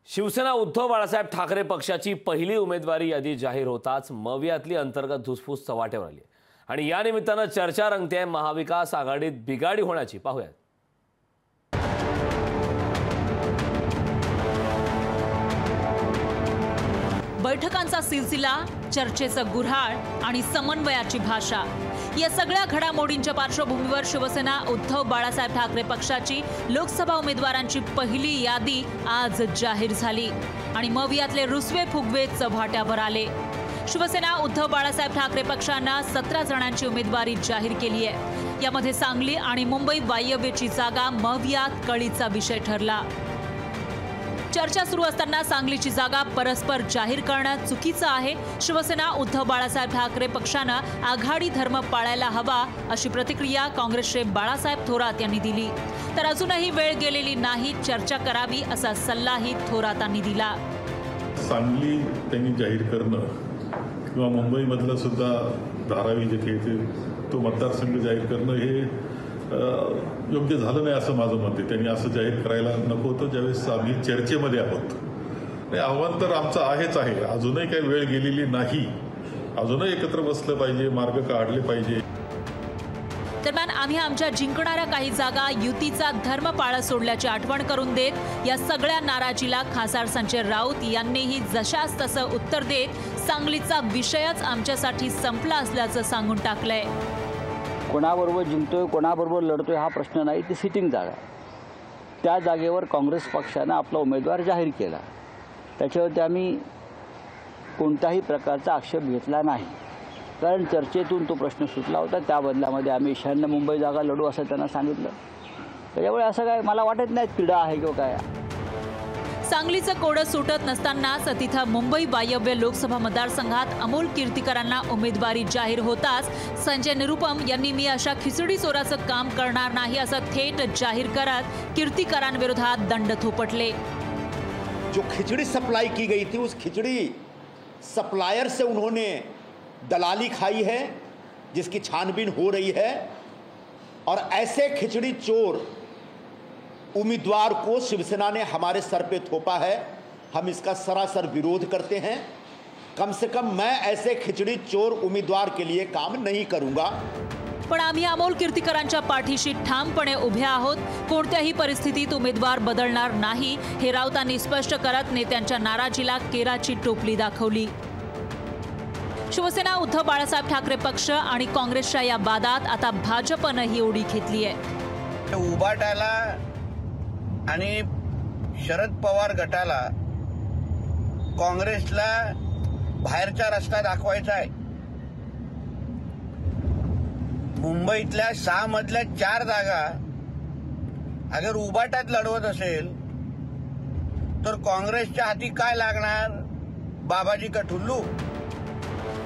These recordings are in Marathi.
शिवसेना उद्धव बाळासाहेब ठाकरे पक्षाची पहिली उमेदवारी यादी जाहीर होताच मवियातली अंतर्गत धुसफूस चव्हाट्यावर आली आणि या निमित्तानं चर्चा रंगते महाविकास आघाडीत बिघाडी होण्याची। पाहूयात। बैठकांचा सिलसिला, चर्चेचं गुऱ्हाळ आणि समन्वयाची भाषा या सगळ्या घडामोडींच्या पार्श्वभूमीवर शिवसेना उद्धव बाळासाहेब ठाकरे पक्षाची लोकसभा उमेदवारांची पहिली यादी आज जाहीर झाली आणि मवियातले रुसवे फुगवे चव्हाट्यावर आले। शिवसेना उद्धव बाळासाहेब ठाकरे पक्षानं 17 जणांची उमेदवारी जाहीर केली आहे। यामध्ये सांगली आणि मुंबई वायव्यची जागा मवियात कळीचा विषय ठरला। चर्चा सुरू असताना सांगलीची जागा परस्पर जाहीर करणं चुकीचं आहे। शिवसेना उद्धव बाळासाहेब ठाकरे पक्षानं आघाडी धर्म पाळायला हवा अशी प्रतिक्रिया काँग्रेसचे बाळासाहेब थोरात यांनी दिली। तर अजूनही वेळ गेलेली नाही, चर्चा करावी असा सल्लाही थोरातांनी दिला। सांगली त्यांनी जाहीर करणं किंवा मुंबईमधलं सुद्धा धारावी जे काही तो मतदारसंघ जाहीर करणं हे योग्य झालं नाही असं माझं मत आहे। त्यांनी असं जाहीर करायला नको होतं ज्यावेळेस आम्ही चर्चेमध्ये आहोत। नाही, आव्हान तर आमचं आहेच आहे, अजूनही काही वेळ गेलेली नाही, अजूनही एकत्र बसलं पाहिजे, मार्ग काढले पाहिजे। दरम्यान आम्ही आमच्या जिंकणाऱ्या काही जागा युतीचा धर्म पाळत सोडल्याची आठवण करून देत या सगळ्या नाराजीला खासदार संजय राऊत यांनीही जशास तसं उत्तर देत सांगलीचा विषयच आमच्यासाठी संपला असल्याचं सांगून टाकलंय। कोणाबरोबर जिंकतोय कोणाबरोबर लढतोय हा प्रश्न नाही, ती सिटिंग जागा आहे। त्या जागेवर काँग्रेस पक्षानं आपला उमेदवार जाहीर केला, त्याच्यावरती आम्ही कोणत्याही प्रकारचा आक्षेप घेतला नाही, कारण चर्चेतून तो प्रश्न सुटला होता। त्या बदलामध्ये आम्ही ईशान्य मुंबई जागा लढू असं त्यांना सांगितलं। त्याच्यामुळे असं काय मला वाटत नाही पीडा आहे किंवा काय। सांगलीचं कोडं सुटत नसतानाच तिथं मुंबई वायव्य लोकसभा मतदारसंघात अमोल कीर्तिकरांना उमेदवारी जाहीर होताच संजय निरुपम यांनी मी अशा खिचडी चोराचं काम करणार नाही असं थेट जाहीर करत कीर्तिकरांविरोधात दंड थोपटले। जो खिचड़ी सप्लाई की गई थी उस खिचड़ी सप्लायर से उन्होंने दलाली खाई है, जिसकी छानबीन हो रही है, और ऐसे खिचड़ी चोर उम्मीदवार को शिवसेना ने हमारे सर पे थोपा है। हम इसका सरासर विरोध करते हैं। कम से कम मैं ऐसे खिचड़ी चोर उम्मीदवार के लिए काम नहीं करूंगा। पण आम्ही अमोल कीर्तिकरांच्या पाठीशी ठामपणे उभे आहोत। कोणत्याही परिस्थितीत उमेदवार बदलणार नाही हे राऊतांनी स्पष्ट करत नेत्यांच्या नाराजीला केराची टोपली दाखवली। शिवसेना उद्धव बाळासाहेब ठाकरे पक्ष आणि काँग्रेसच्या या वादात आता भाजपनं ही उडी घेतली आहे। उभाटाला आणि शरद पवार गटाला काँग्रेसला बाहेरचा रस्ता दाखवायचा आहे। मुंबईतल्या 6 मधल्या 4 जागा अगर उभाटात लढवत असेल तर काँग्रेसच्या हाती काय लागणार? बाबाजी का ठुल्लू?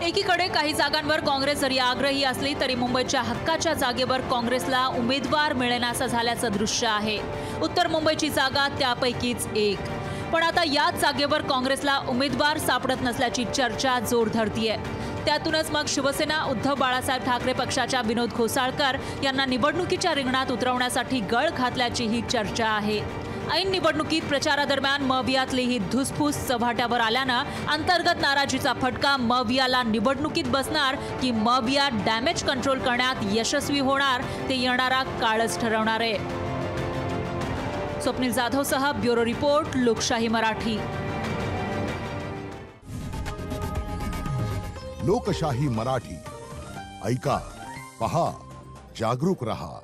एकीकडे काही जागांवर काँग्रेस जरी आग्रही असली तरी मुंबईच्या हक्काच्या जागेवर काँग्रेसला उमेदवार मिळेनासं झाल्याचं दृश्य आहे। उत्तर मुंबईची जागा त्यापैकीच एक। पण आता याच जागेवर काँग्रेसला उमेदवार सापडत नसल्याची चर्चा जोर धरतीये। त्यातूनच मग शिवसेना उद्धव बाळासाहेब ठाकरे पक्षाच्या विनोद घोसाळकर यांना निवडणुकीच्या रिंगणात उतरवण्यासाठी गळ घातल्याची ही चर्चा आहे। ऐन निवडणुकीत प्रचारादरम्यान मवियातली ही धुसफूस चव्हाट्यावर आल्यानं अंतर्गत नाराजीचा फटका मवियाला निवडणुकीत बसणार की मविया डॅमेज कंट्रोल करण्यात यशस्वी होणार ते येणारा काळच ठरवणार आहे। स्वप्नील जाधवसह ब्युरो रिपोर्ट, लोकशाही मराठी। लोकशाही मराठी ऐका, पहा, जागरूक रहा।